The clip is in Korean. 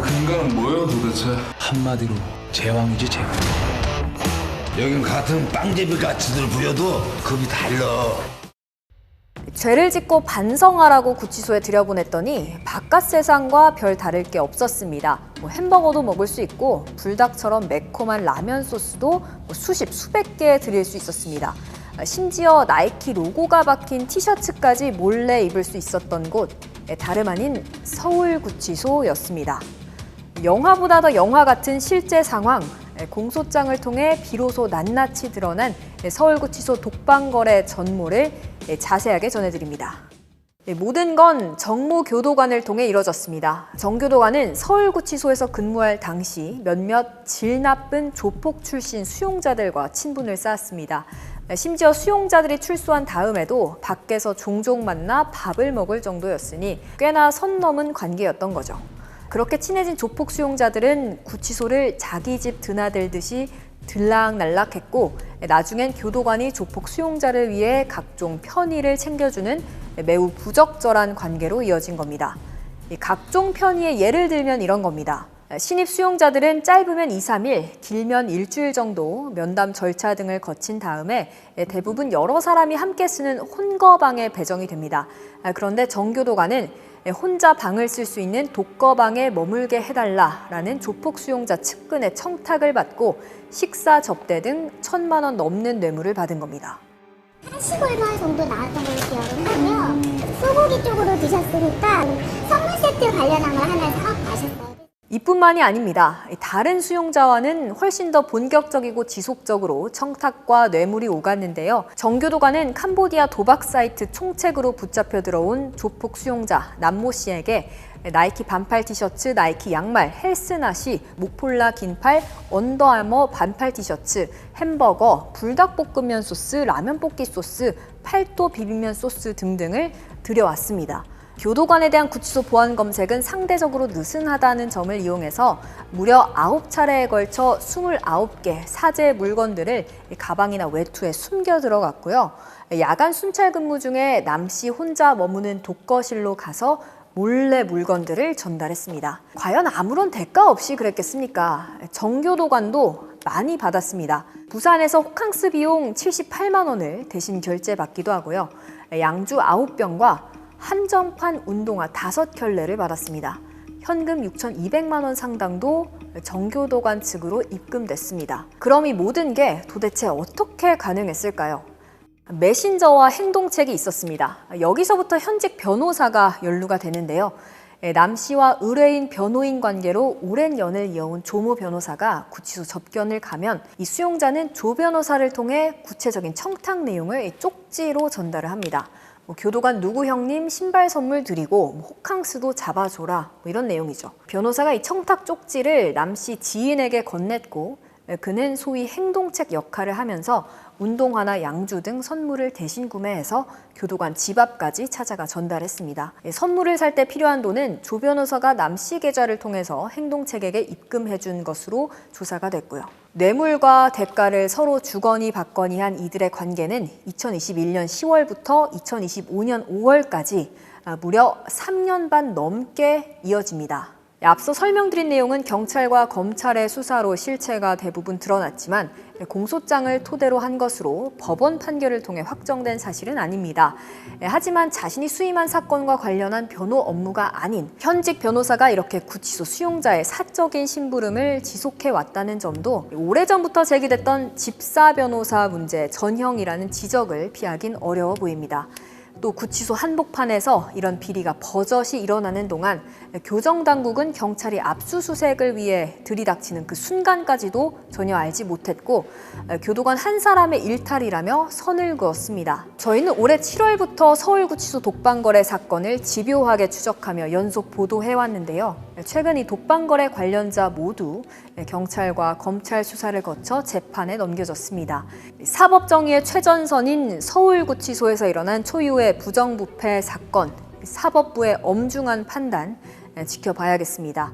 근거는 뭐예요 도대체? 한마디로 제왕이지 제왕. 여긴 같은 빵제비 가치들 부려도 급이 달라. 죄를 짓고 반성하라고 구치소에 들여보냈더니 바깥 세상과 별 다를 게 없었습니다. 햄버거도 먹을 수 있고 불닭처럼 매콤한 라면 소스도 수십, 수백 개 드릴 수 있었습니다. 심지어 나이키 로고가 박힌 티셔츠까지 몰래 입을 수 있었던 곳, 다름 아닌 서울구치소였습니다. 영화보다 더 영화 같은 실제 상황, 공소장을 통해 비로소 낱낱이 드러난 서울구치소 독방거래 전모를 자세하게 전해드립니다. 모든 건 정모교도관을 통해 이뤄졌습니다. 정교도관은 서울구치소에서 근무할 당시 몇몇 질 나쁜 조폭 출신 수용자들과 친분을 쌓았습니다. 심지어 수용자들이 출소한 다음에도 밖에서 종종 만나 밥을 먹을 정도였으니 꽤나 선 넘은 관계였던 거죠. 그렇게 친해진 조폭 수용자들은 구치소를 자기 집 드나들듯이 들락날락했고 나중엔 교도관이 조폭 수용자를 위해 각종 편의를 챙겨주는 매우 부적절한 관계로 이어진 겁니다. 각종 편의의 예를 들면 이런 겁니다. 신입 수용자들은 짧으면 2, 3일, 길면 일주일 정도 면담 절차 등을 거친 다음에 대부분 여러 사람이 함께 쓰는 혼거방에 배정이 됩니다. 그런데 정교도관은 혼자 방을 쓸 수 있는 독거방에 머물게 해달라라는 조폭 수용자 측근의 청탁을 받고 식사 접대 등 1,000만 원 넘는 뇌물을 받은 겁니다. 80얼마 정도 나왔던 걸로 기억을 하고요. 소고기 쪽으로 드셨으니까 선물 세트 관련한 걸 하나 사가셨어요. 이뿐만이 아닙니다. 다른 수용자와는 훨씬 더 본격적이고 지속적으로 청탁과 뇌물이 오갔는데요. 정교도관은 캄보디아 도박 사이트 총책으로 붙잡혀 들어온 조폭 수용자 남모 씨에게 나이키 반팔 티셔츠, 나이키 양말, 헬스낫이, 목폴라 긴팔, 언더아머 반팔 티셔츠, 햄버거, 불닭볶음면 소스, 라면 볶기 소스, 팔도 비빔면 소스 등등을 들여왔습니다. 교도관에 대한 구치소 보안 검색은 상대적으로 느슨하다는 점을 이용해서 무려 9차례에 걸쳐 29개 사제 물건들을 가방이나 외투에 숨겨 들어갔고요. 야간 순찰 근무 중에 남 씨 혼자 머무는 독거실로 가서 몰래 물건들을 전달했습니다. 과연 아무런 대가 없이 그랬겠습니까? 정교도관도 많이 받았습니다. 부산에서 호캉스 비용 78만 원을 대신 결제받기도 하고요. 양주 9병과 한정판 운동화 5켤레를 받았습니다. 현금 6,200만 원 상당도 정교도관 측으로 입금됐습니다. 그럼 이 모든 게 도대체 어떻게 가능했을까요? 메신저와 행동책이 있었습니다. 여기서부터 현직 변호사가 연루가 되는데요. 남 씨와 의뢰인 변호인 관계로 오랜 연을 이어온 조모 변호사가 구치소 접견을 가면 이 수용자는 조 변호사를 통해 구체적인 청탁 내용을 쪽지로 전달을 합니다. 교도관 누구 형님 신발 선물 드리고 호캉스도 잡아줘라 이런 내용이죠. 변호사가 이 청탁 쪽지를 남 씨 지인에게 건넸고 그는 소위 행동책 역할을 하면서 운동화나 양주 등 선물을 대신 구매해서 교도관 집 앞까지 찾아가 전달했습니다. 선물을 살 때 필요한 돈은 조 변호사가 남 씨 계좌를 통해서 행동책에게 입금해준 것으로 조사가 됐고요. 뇌물과 대가를 서로 주거니 받거니 한 이들의 관계는 2021년 10월부터 2025년 5월까지 무려 3년 반 넘게 이어집니다. 앞서 설명드린 내용은 경찰과 검찰의 수사로 실체가 대부분 드러났지만 공소장을 토대로 한 것으로 법원 판결을 통해 확정된 사실은 아닙니다. 하지만 자신이 수임한 사건과 관련한 변호 업무가 아닌 현직 변호사가 이렇게 구치소 수용자의 사적인 심부름을 지속해왔다는 점도 오래전부터 제기됐던 집사 변호사 문제 전형이라는 지적을 피하긴 어려워 보입니다. 또 구치소 한복판에서 이런 비리가 버젓이 일어나는 동안 교정당국은 경찰이 압수수색을 위해 들이닥치는 그 순간까지도 전혀 알지 못했고 교도관 한 사람의 일탈이라며 선을 그었습니다. 저희는 올해 7월부터 서울구치소 독방거래 사건을 집요하게 추적하며 연속 보도해왔는데요. 최근 이 독방거래 관련자 모두 경찰과 검찰 수사를 거쳐 재판에 넘겨졌습니다. 사법정의의 최전선인 서울구치소에서 일어난 초유의 부정부패 사건, 사법부의 엄중한 판단 지켜봐야겠습니다.